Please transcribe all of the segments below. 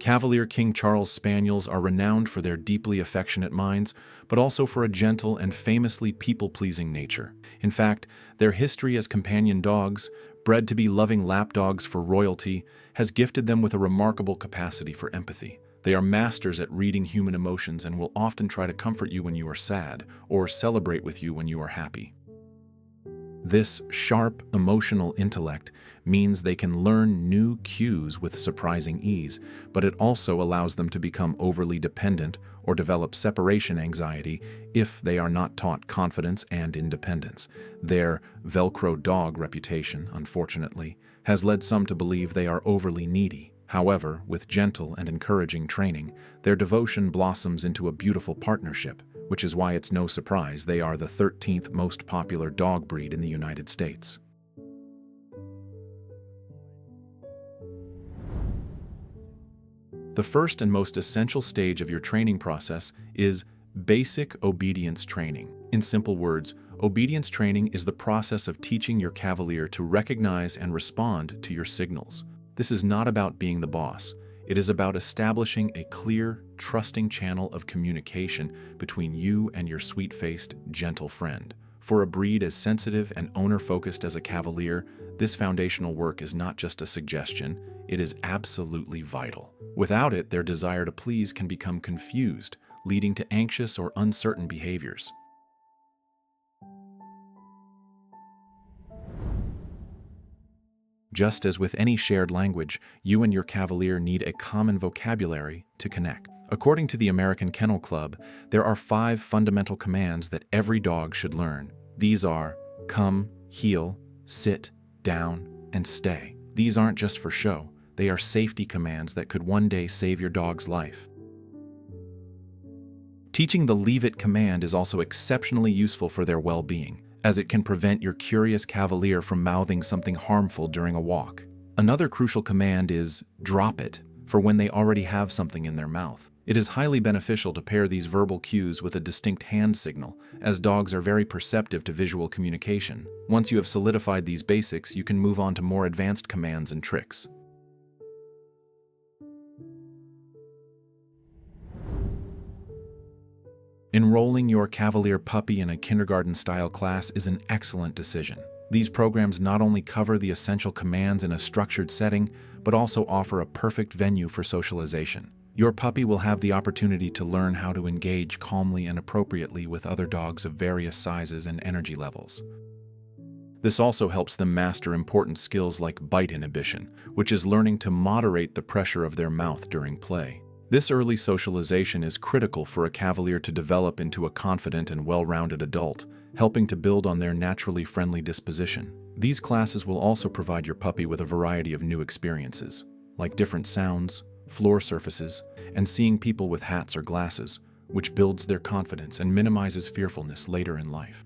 Cavalier King Charles Spaniels are renowned for their deeply affectionate minds, but also for a gentle and famously people-pleasing nature. In fact, their history as companion dogs, bred to be loving lapdogs for royalty, has gifted them with a remarkable capacity for empathy. They are masters at reading human emotions and will often try to comfort you when you are sad, or celebrate with you when you are happy. This sharp, emotional intellect means they can learn new cues with surprising ease, but it also allows them to become overly dependent or develop separation anxiety if they are not taught confidence and independence. Their Velcro dog reputation, unfortunately, has led some to believe they are overly needy. However, with gentle and encouraging training, their devotion blossoms into a beautiful partnership, which is why it's no surprise they are the 13th most popular dog breed in the United States. The first and most essential stage of your training process is basic obedience training. In simple words, obedience training is the process of teaching your Cavalier to recognize and respond to your signals. This is not about being the boss. It is about establishing a clear, trusting channel of communication between you and your sweet-faced, gentle friend. For a breed as sensitive and owner-focused as a Cavalier, this foundational work is not just a suggestion, it is absolutely vital. Without it, their desire to please can become confused, leading to anxious or uncertain behaviors. Just as with any shared language, you and your Cavalier need a common vocabulary to connect. According to the American Kennel Club, there are 5 fundamental commands that every dog should learn. These are come, heel, sit, down, and stay. These aren't just for show. They are safety commands that could one day save your dog's life. Teaching the leave it command is also exceptionally useful for their well-being, as it can prevent your curious Cavalier from mouthing something harmful during a walk. Another crucial command is drop it, for when they already have something in their mouth. It is highly beneficial to pair these verbal cues with a distinct hand signal, as dogs are very perceptive to visual communication. Once you have solidified these basics, you can move on to more advanced commands and tricks. Enrolling your Cavalier puppy in a kindergarten-style class is an excellent decision. These programs not only cover the essential commands in a structured setting, but also offer a perfect venue for socialization. Your puppy will have the opportunity to learn how to engage calmly and appropriately with other dogs of various sizes and energy levels. This also helps them master important skills like bite inhibition, which is learning to moderate the pressure of their mouth during play. This early socialization is critical for a Cavalier to develop into a confident and well-rounded adult, helping to build on their naturally friendly disposition. These classes will also provide your puppy with a variety of new experiences, like different sounds, floor surfaces, and seeing people with hats or glasses, which builds their confidence and minimizes fearfulness later in life.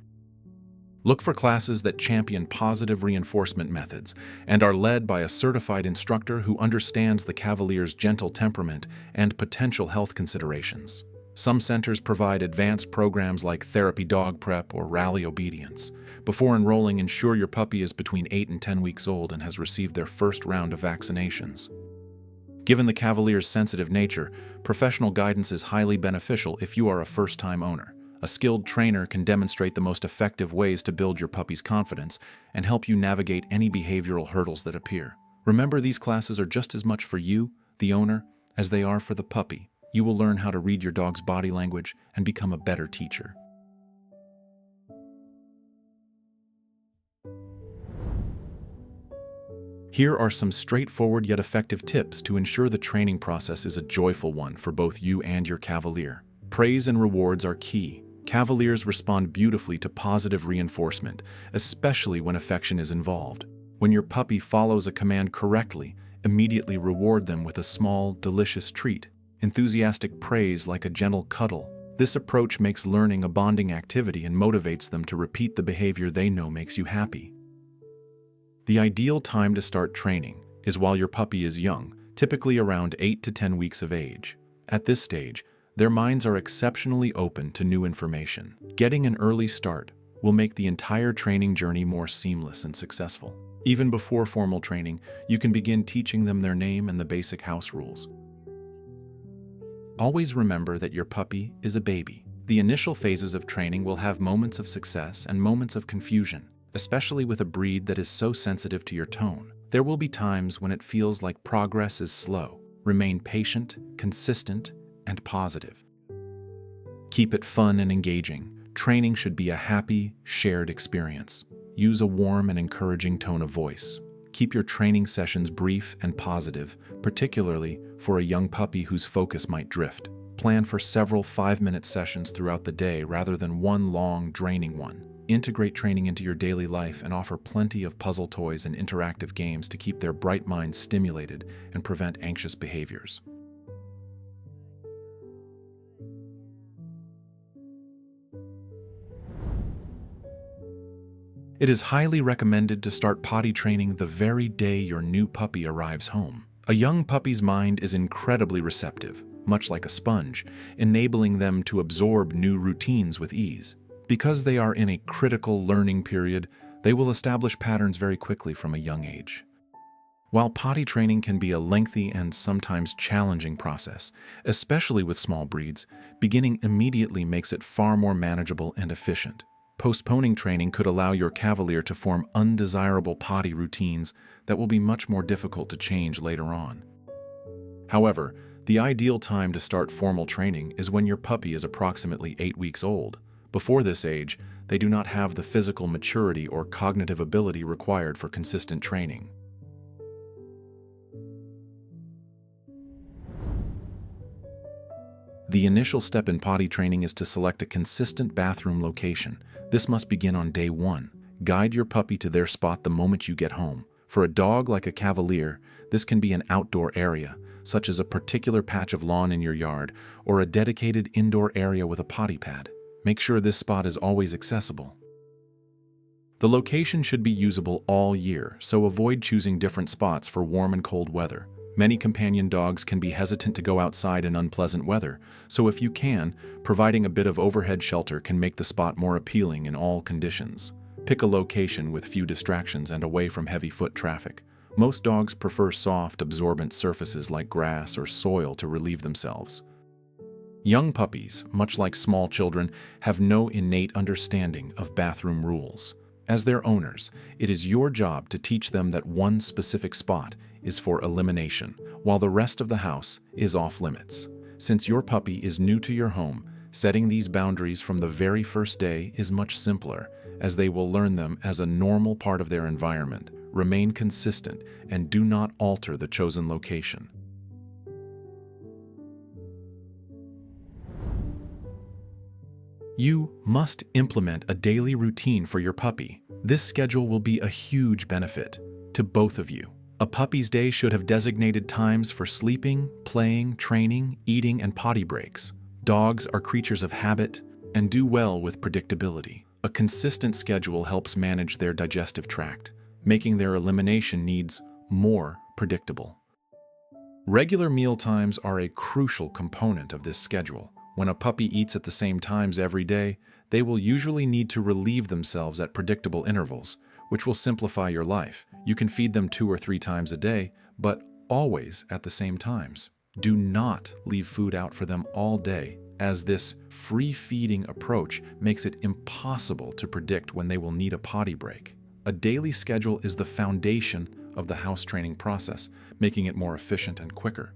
Look for classes that champion positive reinforcement methods and are led by a certified instructor who understands the Cavalier's gentle temperament and potential health considerations. Some centers provide advanced programs like therapy dog prep or rally obedience. Before enrolling, ensure your puppy is between 8 and 10 weeks old and has received their first round of vaccinations. Given the Cavalier's sensitive nature, professional guidance is highly beneficial if you are a first-time owner. A skilled trainer can demonstrate the most effective ways to build your puppy's confidence and help you navigate any behavioral hurdles that appear. Remember, these classes are just as much for you, the owner, as they are for the puppy. You will learn how to read your dog's body language and become a better teacher. Here are some straightforward yet effective tips to ensure the training process is a joyful one for both you and your Cavalier. Praise and rewards are key. Cavaliers respond beautifully to positive reinforcement, especially when affection is involved. When your puppy follows a command correctly, immediately reward them with a small, delicious treat. Enthusiastic praise like a gentle cuddle. This approach makes learning a bonding activity and motivates them to repeat the behavior they know makes you happy. The ideal time to start training is while your puppy is young, typically around 8 to 10 weeks of age. At this stage, their minds are exceptionally open to new information. Getting an early start will make the entire training journey more seamless and successful. Even before formal training, you can begin teaching them their name and the basic house rules. Always remember that your puppy is a baby. The initial phases of training will have moments of success and moments of confusion, especially with a breed that is so sensitive to your tone. There will be times when it feels like progress is slow. Remain patient, consistent, and positive. Keep it fun and engaging. Training should be a happy, shared experience. Use a warm and encouraging tone of voice. Keep your training sessions brief and positive, particularly for a young puppy whose focus might drift. Plan for several 5-minute sessions throughout the day rather than one long, draining one. Integrate training into your daily life and offer plenty of puzzle toys and interactive games to keep their bright minds stimulated and prevent anxious behaviors. It is highly recommended to start potty training the very day your new puppy arrives home. A young puppy's mind is incredibly receptive, much like a sponge, enabling them to absorb new routines with ease. Because they are in a critical learning period, they will establish patterns very quickly from a young age. While potty training can be a lengthy and sometimes challenging process, especially with small breeds, beginning immediately makes it far more manageable and efficient. Postponing training could allow your Cavalier to form undesirable potty routines that will be much more difficult to change later on. However, the ideal time to start formal training is when your puppy is approximately 8 weeks old. Before this age, they do not have the physical maturity or cognitive ability required for consistent training. The initial step in potty training is to select a consistent bathroom location. This must begin on day 1. Guide your puppy to their spot the moment you get home. For a dog like a Cavalier, this can be an outdoor area, such as a particular patch of lawn in your yard or a dedicated indoor area with a potty pad. Make sure this spot is always accessible. The location should be usable all year, so avoid choosing different spots for warm and cold weather. Many companion dogs can be hesitant to go outside in unpleasant weather, so if you can, providing a bit of overhead shelter can make the spot more appealing in all conditions. Pick a location with few distractions and away from heavy foot traffic. Most dogs prefer soft, absorbent surfaces like grass or soil to relieve themselves. Young puppies, much like small children, have no innate understanding of bathroom rules. As their owners, it is your job to teach them that one specific spot is for elimination, while the rest of the house is off limits. Since your puppy is new to your home, setting these boundaries from the very first day is much simpler, as they will learn them as a normal part of their environment. Remain consistent and do not alter the chosen location. You must implement a daily routine for your puppy. This schedule will be a huge benefit to both of you. A puppy's day should have designated times for sleeping, playing, training, eating, and potty breaks. Dogs are creatures of habit and do well with predictability. A consistent schedule helps manage their digestive tract, making their elimination needs more predictable. Regular meal times are a crucial component of this schedule. When a puppy eats at the same times every day, they will usually need to relieve themselves at predictable intervals, which will simplify your life. You can feed them 2 or 3 times a day, but always at the same times. Do not leave food out for them all day, as this free-feeding approach makes it impossible to predict when they will need a potty break. A daily schedule is the foundation of the house training process, making it more efficient and quicker.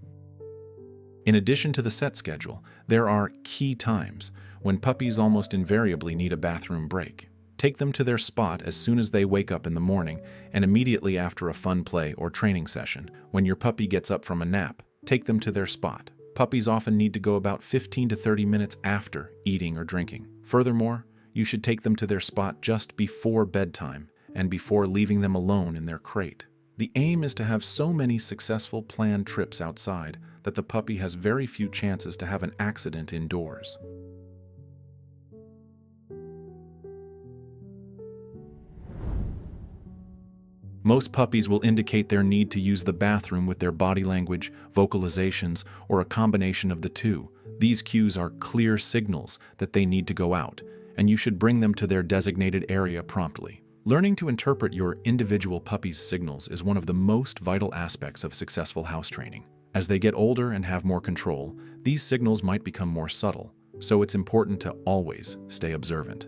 In addition to the set schedule, there are key times when puppies almost invariably need a bathroom break. Take them to their spot as soon as they wake up in the morning and immediately after a fun play or training session. When your puppy gets up from a nap, take them to their spot. Puppies often need to go about 15 to 30 minutes after eating or drinking. Furthermore, you should take them to their spot just before bedtime and before leaving them alone in their crate. The aim is to have so many successful planned trips outside that the puppy has very few chances to have an accident indoors. Most puppies will indicate their need to use the bathroom with their body language, vocalizations, or a combination of the two. These cues are clear signals that they need to go out, and you should bring them to their designated area promptly. Learning to interpret your individual puppy's signals is one of the most vital aspects of successful house training. As they get older and have more control, these signals might become more subtle, so it's important to always stay observant.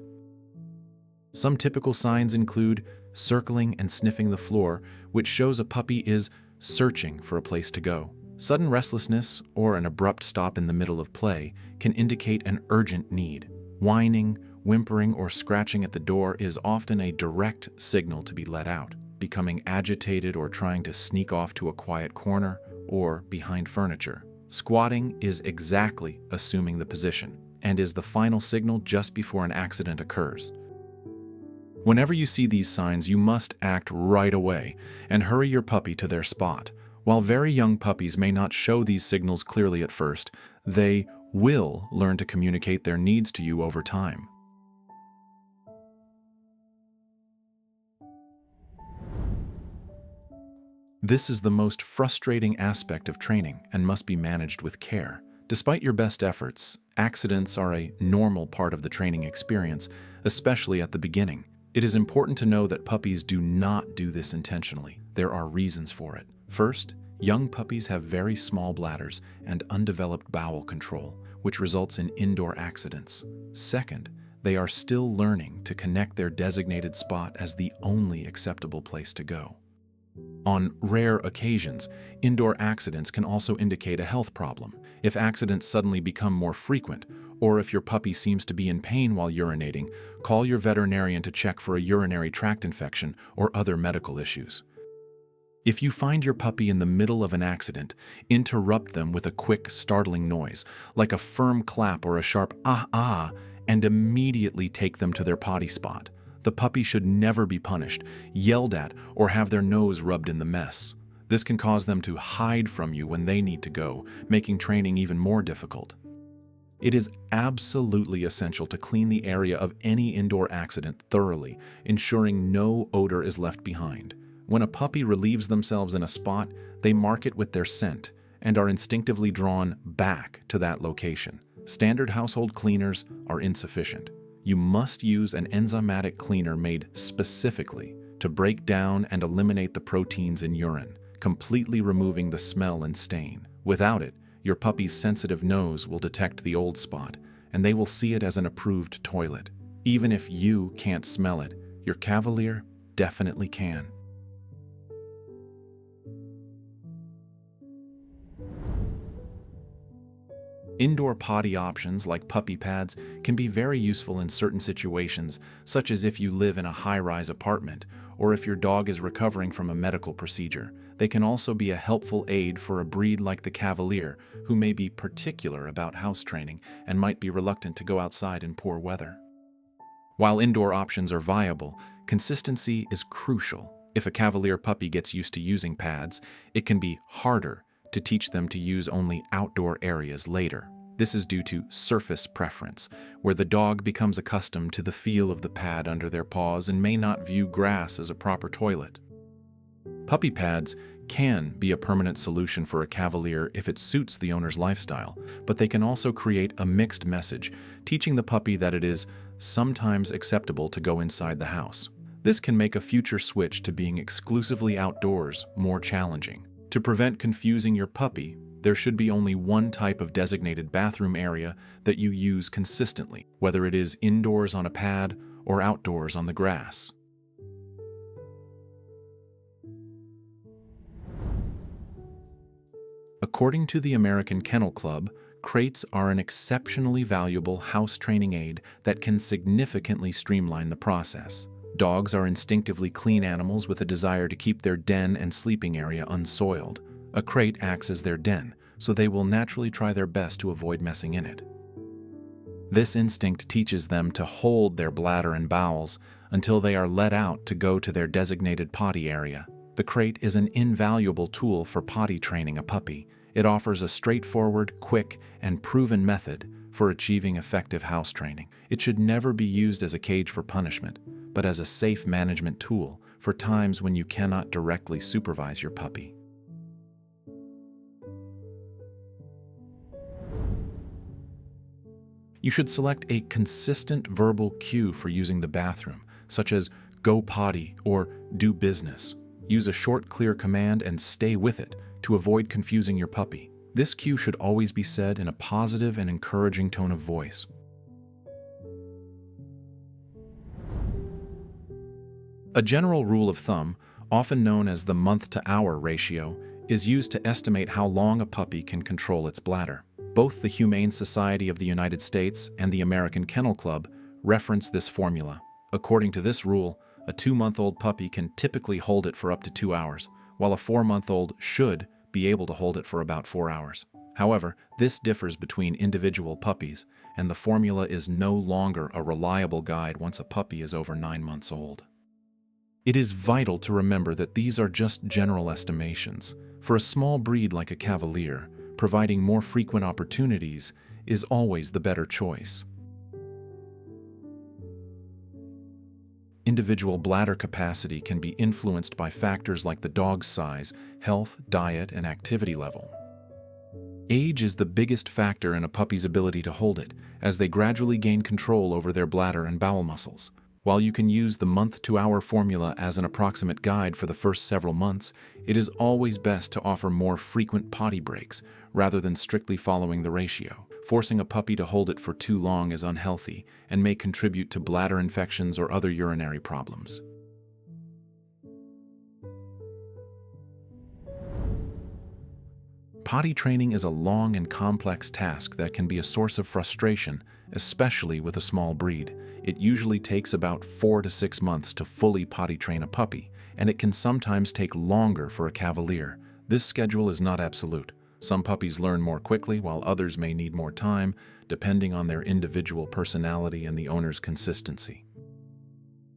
Some typical signs include circling and sniffing the floor, which shows a puppy is searching for a place to go. Sudden restlessness or an abrupt stop in the middle of play can indicate an urgent need. Whining, whimpering, or scratching at the door is often a direct signal to be let out. Becoming agitated or trying to sneak off to a quiet corner or behind furniture. Squatting is exactly assuming the position and is the final signal just before an accident occurs. Whenever you see these signs, you must act right away and hurry your puppy to their spot. While very young puppies may not show these signals clearly at first, they will learn to communicate their needs to you over time. This is the most frustrating aspect of training and must be managed with care. Despite your best efforts, accidents are a normal part of the training experience, especially at the beginning. It is important to know that puppies do not do this intentionally. There are reasons for it. First, young puppies have very small bladders and undeveloped bowel control, which results in indoor accidents. Second, they are still learning to connect their designated spot as the only acceptable place to go. On rare occasions, indoor accidents can also indicate a health problem. If accidents suddenly become more frequent, or if your puppy seems to be in pain while urinating, call your veterinarian to check for a urinary tract infection or other medical issues. If you find your puppy in the middle of an accident, interrupt them with a quick, startling noise, like a firm clap or a sharp ah, and immediately take them to their potty spot. The puppy should never be punished, yelled at, or have their nose rubbed in the mess. This can cause them to hide from you when they need to go, making training even more difficult. It is absolutely essential to clean the area of any indoor accident thoroughly, ensuring no odor is left behind. When a puppy relieves themselves in a spot, they mark it with their scent and are instinctively drawn back to that location. Standard household cleaners are insufficient. You must use an enzymatic cleaner made specifically to break down and eliminate the proteins in urine, completely removing the smell and stain. Without it, your puppy's sensitive nose will detect the old spot, and they will see it as an approved toilet. Even if you can't smell it, your Cavalier definitely can. Indoor potty options like puppy pads can be very useful in certain situations, such as if you live in a high-rise apartment or if your dog is recovering from a medical procedure. They can also be a helpful aid for a breed like the Cavalier, who may be particular about house training and might be reluctant to go outside in poor weather. While indoor options are viable, consistency is crucial. If a Cavalier puppy gets used to using pads, it can be harder to teach them to use only outdoor areas later. This is due to surface preference, where the dog becomes accustomed to the feel of the pad under their paws and may not view grass as a proper toilet. Puppy pads can be a permanent solution for a Cavalier if it suits the owner's lifestyle, but they can also create a mixed message, teaching the puppy that it is sometimes acceptable to go inside the house. This can make a future switch to being exclusively outdoors more challenging. To prevent confusing your puppy, there should be only one type of designated bathroom area that you use consistently, whether it is indoors on a pad or outdoors on the grass. According to the American Kennel Club, crates are an exceptionally valuable house training aid that can significantly streamline the process. Dogs are instinctively clean animals with a desire to keep their den and sleeping area unsoiled. A crate acts as their den, so they will naturally try their best to avoid messing in it. This instinct teaches them to hold their bladder and bowels until they are let out to go to their designated potty area. The crate is an invaluable tool for potty training a puppy. It offers a straightforward, quick, and proven method for achieving effective house training. It should never be used as a cage for punishment, but as a safe management tool for times when you cannot directly supervise your puppy. You should select a consistent verbal cue for using the bathroom, such as go potty or do business. Use a short, clear command and stay with it, to avoid confusing your puppy. This cue should always be said in a positive and encouraging tone of voice. A general rule of thumb, often known as the month-to-hour ratio, is used to estimate how long a puppy can control its bladder. Both the Humane Society of the United States and the American Kennel Club reference this formula. According to this rule, a 2-month-old puppy can typically hold it for up to 2 hours, while a 4-month-old should be able to hold it for about 4 hours. However, this differs between individual puppies, and the formula is no longer a reliable guide once a puppy is over 9 months old. It is vital to remember that these are just general estimations. For a small breed like a Cavalier, providing more frequent opportunities is always the better choice. Individual bladder capacity can be influenced by factors like the dog's size, health, diet, and activity level. Age is the biggest factor in a puppy's ability to hold it, as they gradually gain control over their bladder and bowel muscles. While you can use the month-to-hour formula as an approximate guide for the first several months, it is always best to offer more frequent potty breaks rather than strictly following the ratio. Forcing a puppy to hold it for too long is unhealthy and may contribute to bladder infections or other urinary problems. Potty training is a long and complex task that can be a source of frustration, especially with a small breed. It usually takes about 4 to 6 months to fully potty train a puppy, and it can sometimes take longer for a Cavalier. This schedule is not absolute. Some puppies learn more quickly, while others may need more time, depending on their individual personality and the owner's consistency.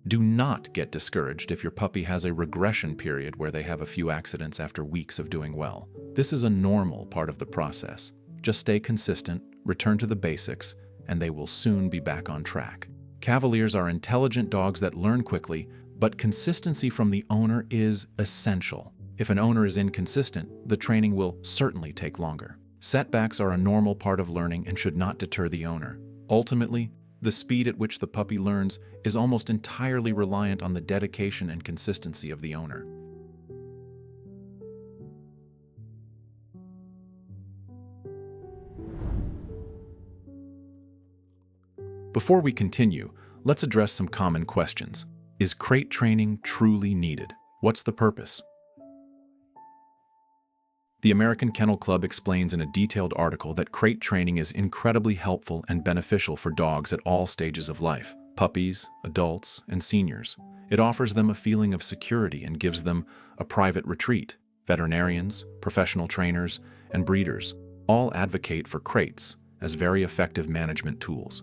Do not get discouraged if your puppy has a regression period where they have a few accidents after weeks of doing well. This is a normal part of the process. Just stay consistent, return to the basics, and they will soon be back on track. Cavaliers are intelligent dogs that learn quickly, but consistency from the owner is essential. If an owner is inconsistent, the training will certainly take longer. Setbacks are a normal part of learning and should not deter the owner. Ultimately, the speed at which the puppy learns is almost entirely reliant on the dedication and consistency of the owner. Before we continue, let's address some common questions. Is crate training truly needed? What's the purpose? The American Kennel Club explains in a detailed article that crate training is incredibly helpful and beneficial for dogs at all stages of life, puppies, adults, and seniors. It offers them a feeling of security and gives them a private retreat. Veterinarians, professional trainers, and breeders all advocate for crates as very effective management tools.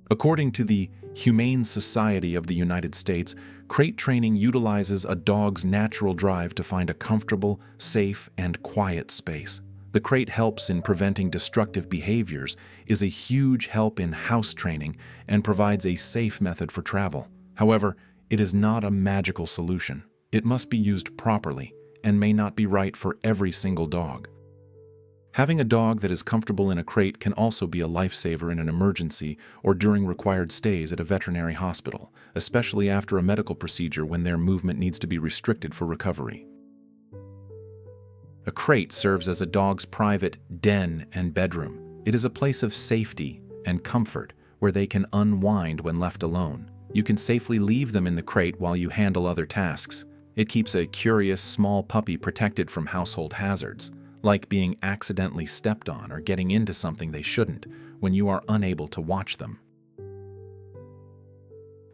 According to the Humane Society of the United States, crate training utilizes a dog's natural drive to find a comfortable, safe, and quiet space. The crate helps in preventing destructive behaviors, is a huge help in house training, and provides a safe method for travel. However, it is not a magical solution. It must be used properly and may not be right for every single dog. Having a dog that is comfortable in a crate can also be a lifesaver in an emergency or during required stays at a veterinary hospital, especially after a medical procedure when their movement needs to be restricted for recovery. A crate serves as a dog's private den and bedroom. It is a place of safety and comfort where they can unwind when left alone. You can safely leave them in the crate while you handle other tasks. It keeps a curious small puppy protected from household hazards, like being accidentally stepped on or getting into something they shouldn't when you are unable to watch them.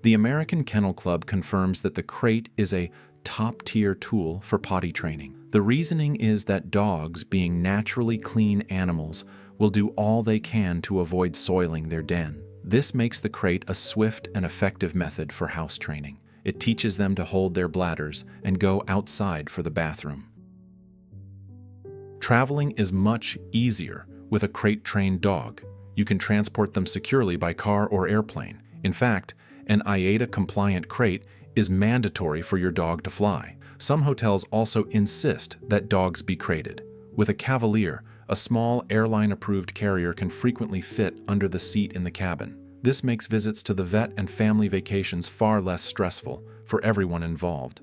The American Kennel Club confirms that the crate is a top-tier tool for potty training. The reasoning is that dogs, being naturally clean animals, will do all they can to avoid soiling their den. This makes the crate a swift and effective method for house training. It teaches them to hold their bladders and go outside for the bathroom. Traveling is much easier with a crate-trained dog. You can transport them securely by car or airplane. In fact, an IATA-compliant crate is mandatory for your dog to fly. Some hotels also insist that dogs be crated. With a Cavalier, a small airline-approved carrier can frequently fit under the seat in the cabin. This makes visits to the vet and family vacations far less stressful for everyone involved.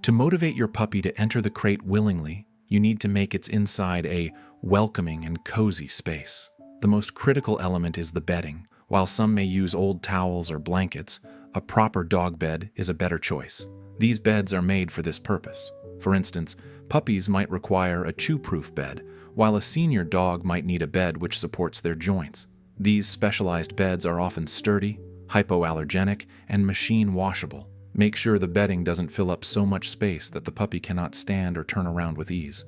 To motivate your puppy to enter the crate willingly, you need to make its inside a welcoming and cozy space. The most critical element is the bedding. While some may use old towels or blankets, a proper dog bed is a better choice. These beds are made for this purpose. For instance, puppies might require a chew-proof bed, while a senior dog might need a bed which supports their joints. These specialized beds are often sturdy, hypoallergenic, and machine washable. Make sure the bedding doesn't fill up so much space that the puppy cannot stand or turn around with ease.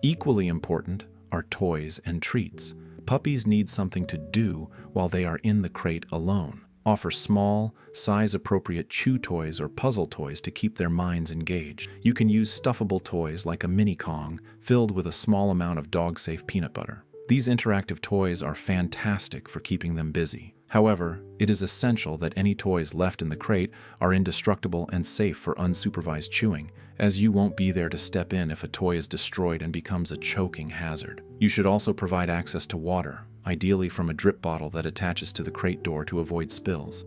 Equally important are toys and treats. Puppies need something to do while they are in the crate alone. Offer small, size-appropriate chew toys or puzzle toys to keep their minds engaged. You can use stuffable toys like a mini Kong filled with a small amount of dog-safe peanut butter. These interactive toys are fantastic for keeping them busy. However, it is essential that any toys left in the crate are indestructible and safe for unsupervised chewing, as you won't be there to step in if a toy is destroyed and becomes a choking hazard. You should also provide access to water, ideally from a drip bottle that attaches to the crate door to avoid spills.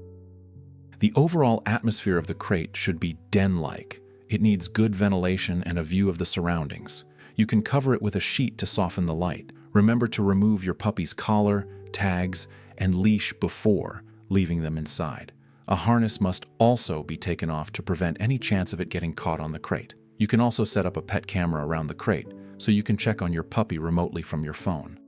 The overall atmosphere of the crate should be den-like. It needs good ventilation and a view of the surroundings. You can cover it with a sheet to soften the light. Remember to remove your puppy's collar, tags, and leash before leaving them inside. A harness must also be taken off to prevent any chance of it getting caught on the crate. You can also set up a pet camera around the crate so you can check on your puppy remotely from your phone.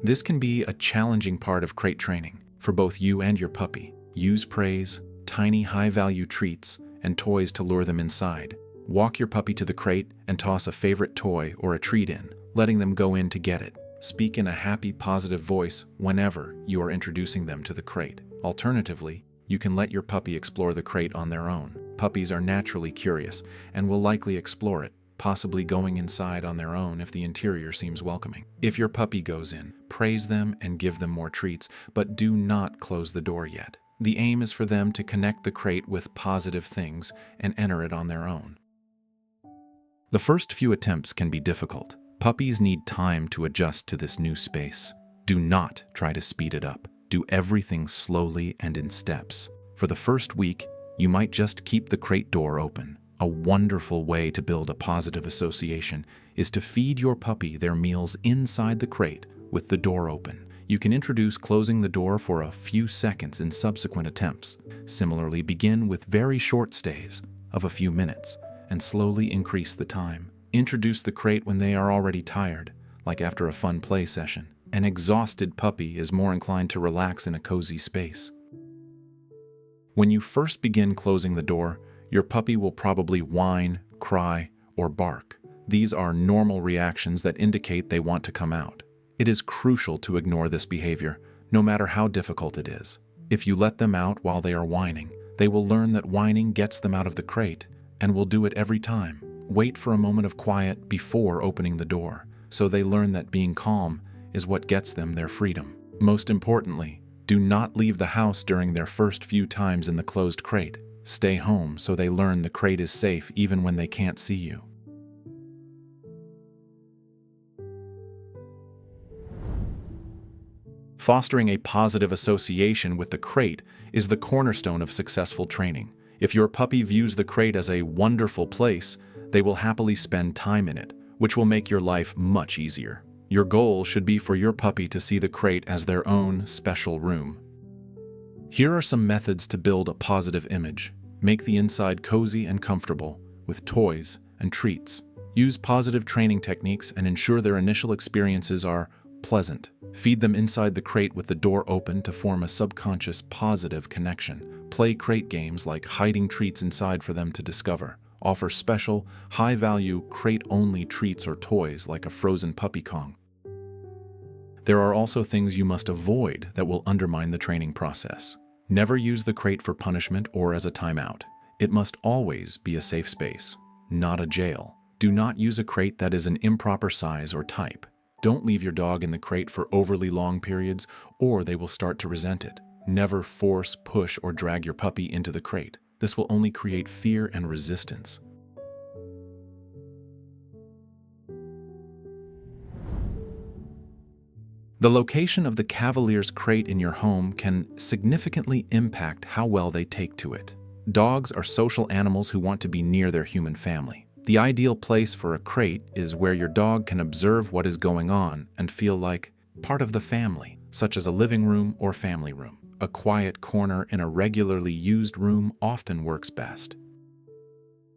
This can be a challenging part of crate training for both you and your puppy. Use praise, tiny high-value treats, and toys to lure them inside. Walk your puppy to the crate and toss a favorite toy or a treat in, letting them go in to get it. Speak in a happy, positive voice whenever you are introducing them to the crate. Alternatively, you can let your puppy explore the crate on their own. Puppies are naturally curious and will likely explore it, possibly going inside on their own if the interior seems welcoming. If your puppy goes in, praise them and give them more treats, but do not close the door yet. The aim is for them to connect the crate with positive things and enter it on their own. The first few attempts can be difficult. Puppies need time to adjust to this new space. Do not try to speed it up. Do everything slowly and in steps. For the first week, you might just keep the crate door open. A wonderful way to build a positive association is to feed your puppy their meals inside the crate with the door open. You can introduce closing the door for a few seconds in subsequent attempts. Similarly, begin with very short stays of a few minutes and slowly increase the time. Introduce the crate when they are already tired, like after a fun play session. An exhausted puppy is more inclined to relax in a cozy space. When you first begin closing the door, your puppy will probably whine, cry, or bark. These are normal reactions that indicate they want to come out. It is crucial to ignore this behavior, no matter how difficult it is. If you let them out while they are whining, they will learn that whining gets them out of the crate and will do it every time. Wait for a moment of quiet before opening the door, so they learn that being calm is what gets them their freedom. Most importantly, do not leave the house during their first few times in the closed crate. Stay home so they learn the crate is safe even when they can't see you. Fostering a positive association with the crate is the cornerstone of successful training. If your puppy views the crate as a wonderful place, they will happily spend time in it, which will make your life much easier. Your goal should be for your puppy to see the crate as their own special room. Here are some methods to build a positive image. Make the inside cozy and comfortable with toys and treats. Use positive training techniques and ensure their initial experiences are pleasant. Feed them inside the crate with the door open to form a subconscious positive connection. Play crate games like hiding treats inside for them to discover. Offer special, high-value, crate-only treats or toys like a frozen puppy Kong. There are also things you must avoid that will undermine the training process. Never use the crate for punishment or as a timeout. It must always be a safe space, not a jail. Do not use a crate that is an improper size or type. Don't leave your dog in the crate for overly long periods, or they will start to resent it. Never force, push, or drag your puppy into the crate. This will only create fear and resistance. The location of the Cavalier's crate in your home can significantly impact how well they take to it. Dogs are social animals who want to be near their human family. The ideal place for a crate is where your dog can observe what is going on and feel like part of the family, such as a living room or family room. A quiet corner in a regularly used room often works best.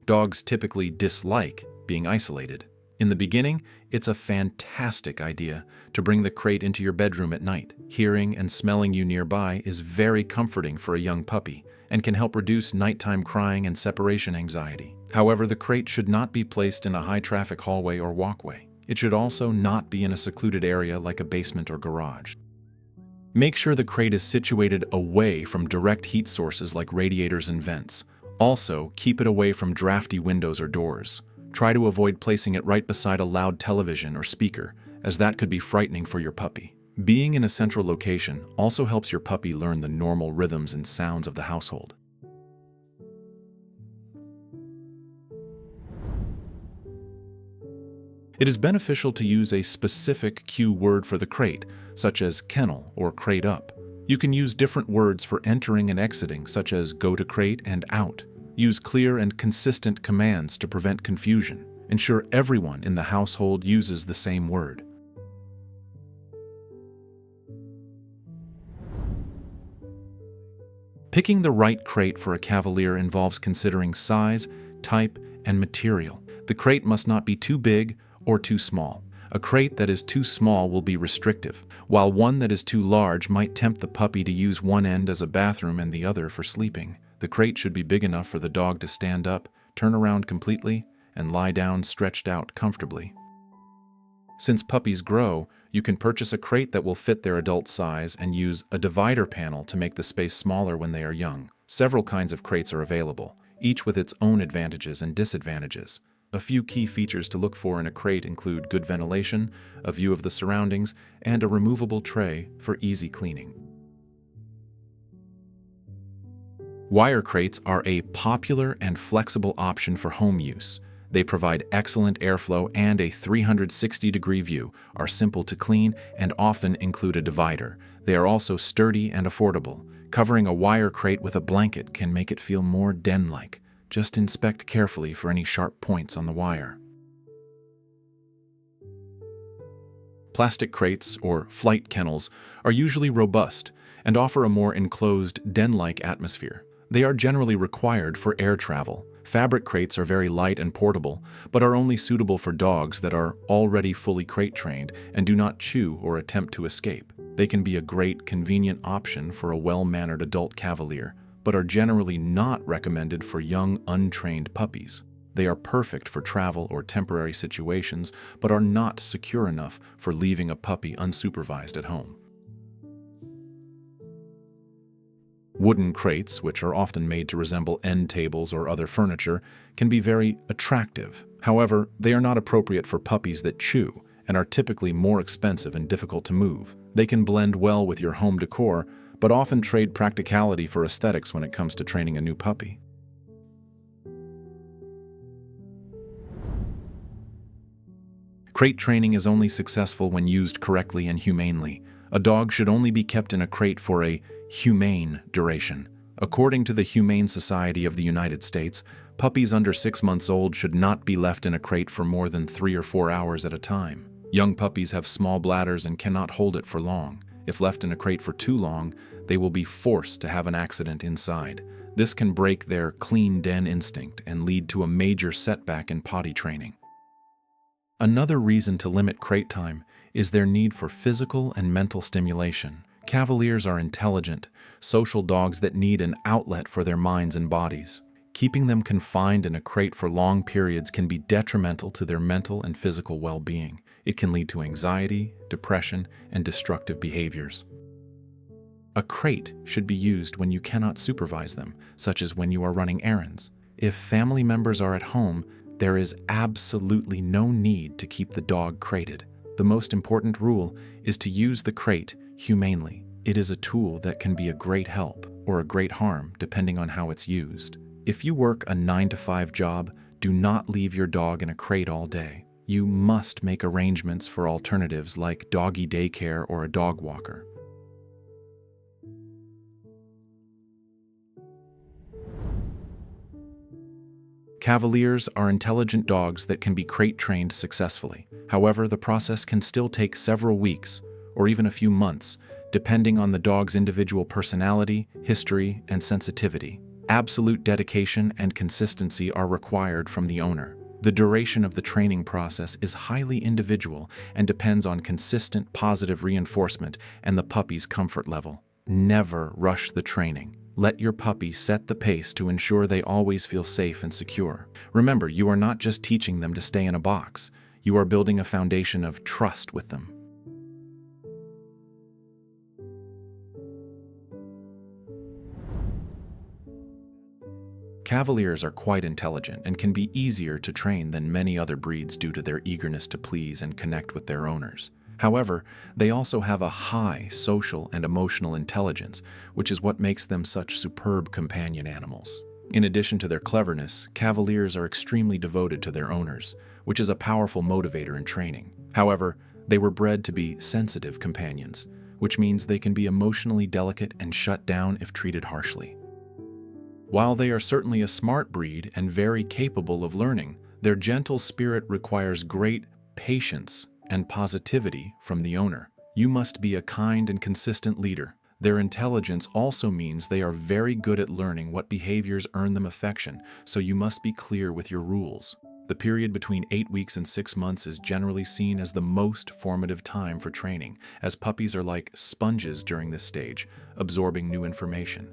Dogs typically dislike being isolated. In the beginning, it's a fantastic idea to bring the crate into your bedroom at night. Hearing and smelling you nearby is very comforting for a young puppy and can help reduce nighttime crying and separation anxiety. However, the crate should not be placed in a high-traffic hallway or walkway. It should also not be in a secluded area like a basement or garage. Make sure the crate is situated away from direct heat sources like radiators and vents. Also, keep it away from drafty windows or doors. Try to avoid placing it right beside a loud television or speaker, as that could be frightening for your puppy. Being in a central location also helps your puppy learn the normal rhythms and sounds of the household. It is beneficial to use a specific cue word for the crate, such as kennel or crate up. You can use different words for entering and exiting, such as go to crate and out. Use clear and consistent commands to prevent confusion. Ensure everyone in the household uses the same word. Picking the right crate for a Cavalier involves considering size, type, and material. The crate must not be too big or too small. A crate that is too small will be restrictive, while one that is too large might tempt the puppy to use one end as a bathroom and the other for sleeping. The crate should be big enough for the dog to stand up, turn around completely, and lie down stretched out comfortably. Since puppies grow, you can purchase a crate that will fit their adult size and use a divider panel to make the space smaller when they are young. Several kinds of crates are available, each with its own advantages and disadvantages. A few key features to look for in a crate include good ventilation, a view of the surroundings, and a removable tray for easy cleaning. Wire crates are a popular and flexible option for home use. They provide excellent airflow and a 360-degree view, are simple to clean, and often include a divider. They are also sturdy and affordable. Covering a wire crate with a blanket can make it feel more den-like. Just inspect carefully for any sharp points on the wire. Plastic crates, or flight kennels, are usually robust and offer a more enclosed, den-like atmosphere. They are generally required for air travel. Fabric crates are very light and portable, but are only suitable for dogs that are already fully crate trained and do not chew or attempt to escape. They can be a great, convenient option for a well-mannered adult Cavalier, but are generally not recommended for young, untrained puppies. They are perfect for travel or temporary situations, but are not secure enough for leaving a puppy unsupervised at home. Wooden crates, which are often made to resemble end tables or other furniture, can be very attractive. However, they are not appropriate for puppies that chew and are typically more expensive and difficult to move. They can blend well with your home decor, but often trade practicality for aesthetics when it comes to training a new puppy. Crate training is only successful when used correctly and humanely. A dog should only be kept in a crate for a humane duration. According to the Humane Society of the United States, puppies under 6 months old should not be left in a crate for more than 3 or 4 hours at a time. Young puppies have small bladders and cannot hold it for long. If left in a crate for too long, they will be forced to have an accident inside. This can break their clean den instinct and lead to a major setback in potty training. Another reason to limit crate time is their need for physical and mental stimulation. Cavaliers are intelligent, social dogs that need an outlet for their minds and bodies. Keeping them confined in a crate for long periods can be detrimental to their mental and physical well-being. It can lead to anxiety, depression, and destructive behaviors. A crate should be used when you cannot supervise them, such as when you are running errands. If family members are at home, there is absolutely no need to keep the dog crated. The most important rule is to use the crate humanely. It is a tool that can be a great help or a great harm depending on how it's used. If you work a 9-to-5 job, do not leave your dog in a crate all day. you must make arrangements for alternatives like doggy daycare or a dog walker. Cavaliers are intelligent dogs that can be crate trained successfully. However, the process can still take several weeks or even a few months, depending on the dog's individual personality, history, and sensitivity. Absolute dedication and consistency are required from the owner. The duration of the training process is highly individual and depends on consistent positive reinforcement and the puppy's comfort level. Never rush the training. Let your puppy set the pace to ensure they always feel safe and secure. Remember, you are not just teaching them to stay in a box. You are building a foundation of trust with them. Cavaliers are quite intelligent and can be easier to train than many other breeds due to their eagerness to please and connect with their owners. However, they also have a high social and emotional intelligence, which is what makes them such superb companion animals. In addition to their cleverness, Cavaliers are extremely devoted to their owners, which is a powerful motivator in training. However, they were bred to be sensitive companions, which means they can be emotionally delicate and shut down if treated harshly. While they are certainly a smart breed and very capable of learning, their gentle spirit requires great patience and positivity from the owner. You must be a kind and consistent leader. Their intelligence also means they are very good at learning what behaviors earn them affection, so you must be clear with your rules. The period between 8 weeks and 6 months is generally seen as the most formative time for training, as puppies are like sponges during this stage, absorbing new information.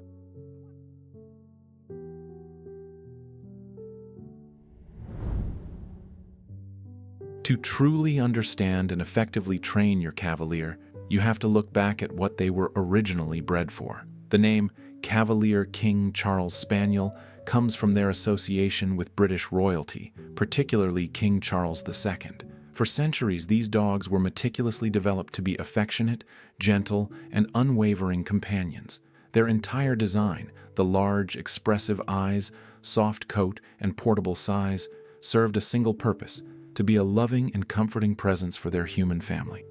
To truly understand and effectively train your Cavalier, you have to look back at what they were originally bred for. The name Cavalier King Charles Spaniel comes from their association with British royalty, particularly King Charles II. For centuries, these dogs were meticulously developed to be affectionate, gentle, and unwavering companions. Their entire design, the large, expressive eyes, soft coat, and portable size, served a single purpose: to be a loving and comforting presence for their human family.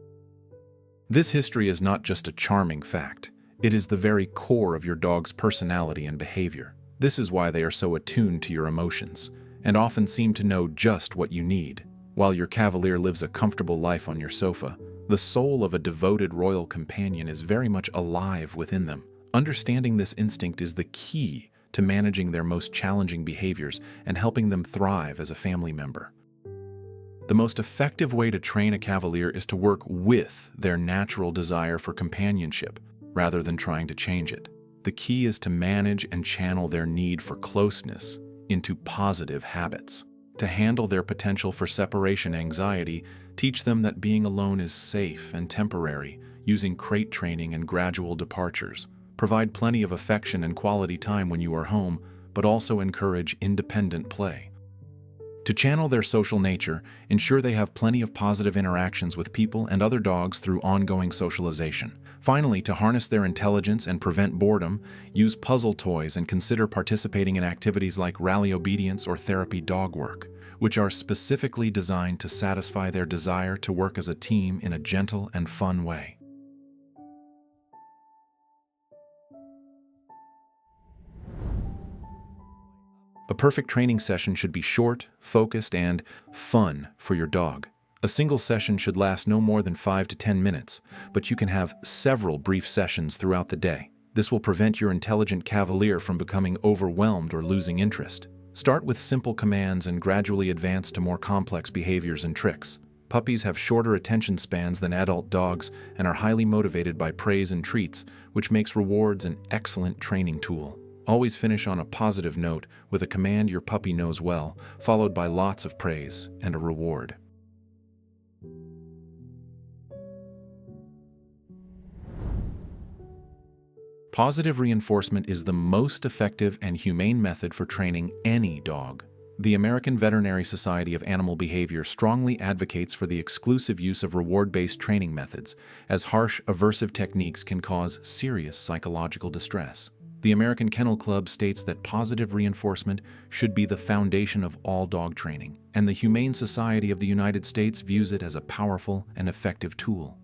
This history is not just a charming fact. It is the very core of your dog's personality and behavior. This is why they are so attuned to your emotions, and often seem to know just what you need. While your Cavalier lives a comfortable life on your sofa, the soul of a devoted royal companion is very much alive within them. Understanding this instinct is the key to managing their most challenging behaviors and helping them thrive as a family member. The most effective way to train a Cavalier is to work with their natural desire for companionship, rather than trying to change it. The key is to manage and channel their need for closeness into positive habits. To handle their potential for separation anxiety, teach them that being alone is safe and temporary, using crate training and gradual departures. Provide plenty of affection and quality time when you are home, but also encourage independent play. To channel their social nature, ensure they have plenty of positive interactions with people and other dogs through ongoing socialization. Finally, to harness their intelligence and prevent boredom, use puzzle toys and consider participating in activities like rally obedience or therapy dog work, which are specifically designed to satisfy their desire to work as a team in a gentle and fun way. A perfect training session should be short, focused, and fun for your dog. A single session should last no more than 5 to 10 minutes, but you can have several brief sessions throughout the day. This will prevent your intelligent Cavalier from becoming overwhelmed or losing interest. Start with simple commands and gradually advance to more complex behaviors and tricks. Puppies have shorter attention spans than adult dogs and are highly motivated by praise and treats, which makes rewards an excellent training tool. Always finish on a positive note with a command your puppy knows well, followed by lots of praise and a reward. Positive reinforcement is the most effective and humane method for training any dog. The American Veterinary Society of Animal Behavior strongly advocates for the exclusive use of reward-based training methods, as harsh, aversive techniques can cause serious psychological distress. The American Kennel Club states that positive reinforcement should be the foundation of all dog training, and the Humane Society of the United States views it as a powerful and effective tool.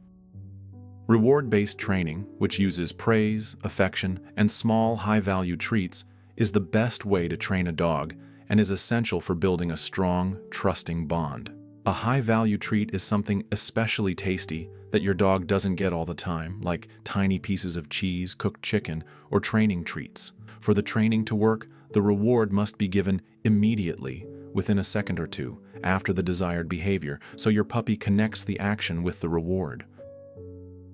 Reward-based training, which uses praise, affection, and small, high-value treats, is the best way to train a dog and is essential for building a strong, trusting bond. A high-value treat is something especially tasty that your dog doesn't get all the time, like tiny pieces of cheese, cooked chicken, or training treats. For the training to work, the reward must be given immediately, within a second or two, after the desired behavior, so your puppy connects the action with the reward.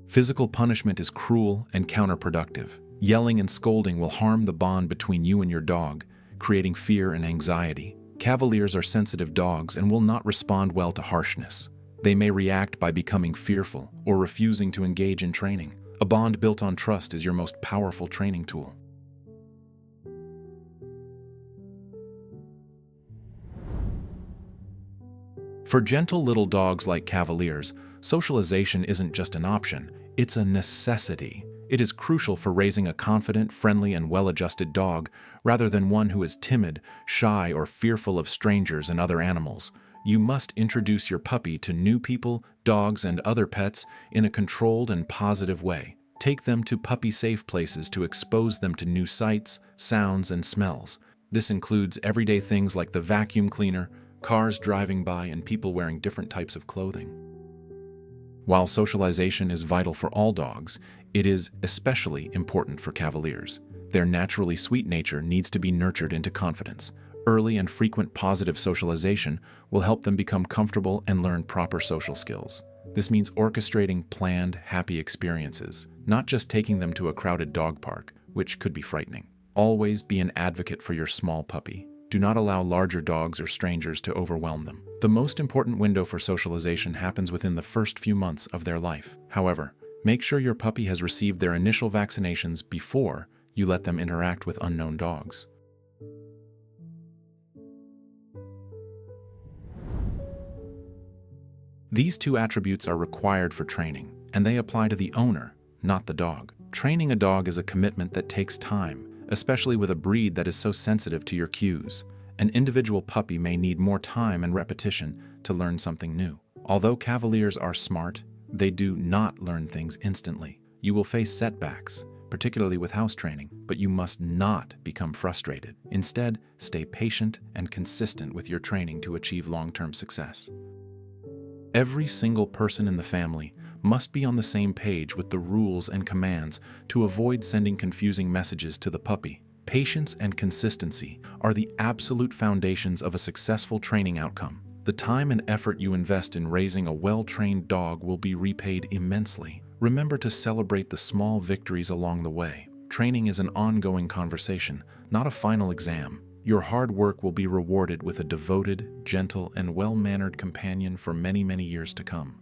Physical punishment is cruel and counterproductive. Yelling and scolding will harm the bond between you and your dog, creating fear and anxiety. Cavaliers are sensitive dogs and will not respond well to harshness. They may react by becoming fearful or refusing to engage in training. A bond built on trust is your most powerful training tool. For gentle little dogs like Cavaliers, socialization isn't just an option, it's a necessity. It is crucial for raising a confident, friendly, and well-adjusted dog, rather than one who is timid, shy, or fearful of strangers and other animals. You must introduce your puppy to new people, dogs, and other pets in a controlled and positive way. Take them to puppy-safe places to expose them to new sights, sounds, and smells. This includes everyday things like the vacuum cleaner, cars driving by, and people wearing different types of clothing. While socialization is vital for all dogs, it is especially important for Cavaliers. Their naturally sweet nature needs to be nurtured into confidence. Early and frequent positive socialization will help them become comfortable and learn proper social skills. This means orchestrating planned, happy experiences, not just taking them to a crowded dog park, which could be frightening. Always be an advocate for your small puppy. Do not allow larger dogs or strangers to overwhelm them. The most important window for socialization happens within the first few months of their life. However, make sure your puppy has received their initial vaccinations before you let them interact with unknown dogs. These two attributes are required for training, and they apply to the owner, not the dog. Training a dog is a commitment that takes time, especially with a breed that is so sensitive to your cues. An individual puppy may need more time and repetition to learn something new. Although Cavaliers are smart, they do not learn things instantly. You will face setbacks, particularly with house training, but you must not become frustrated. Instead, stay patient and consistent with your training to achieve long-term success. Every single person in the family must be on the same page with the rules and commands to avoid sending confusing messages to the puppy. Patience and consistency are the absolute foundations of a successful training outcome. The time and effort you invest in raising a well-trained dog will be repaid immensely. Remember to celebrate the small victories along the way. Training is an ongoing conversation, not a final exam. Your hard work will be rewarded with a devoted, gentle, and well-mannered companion for many, many years to come.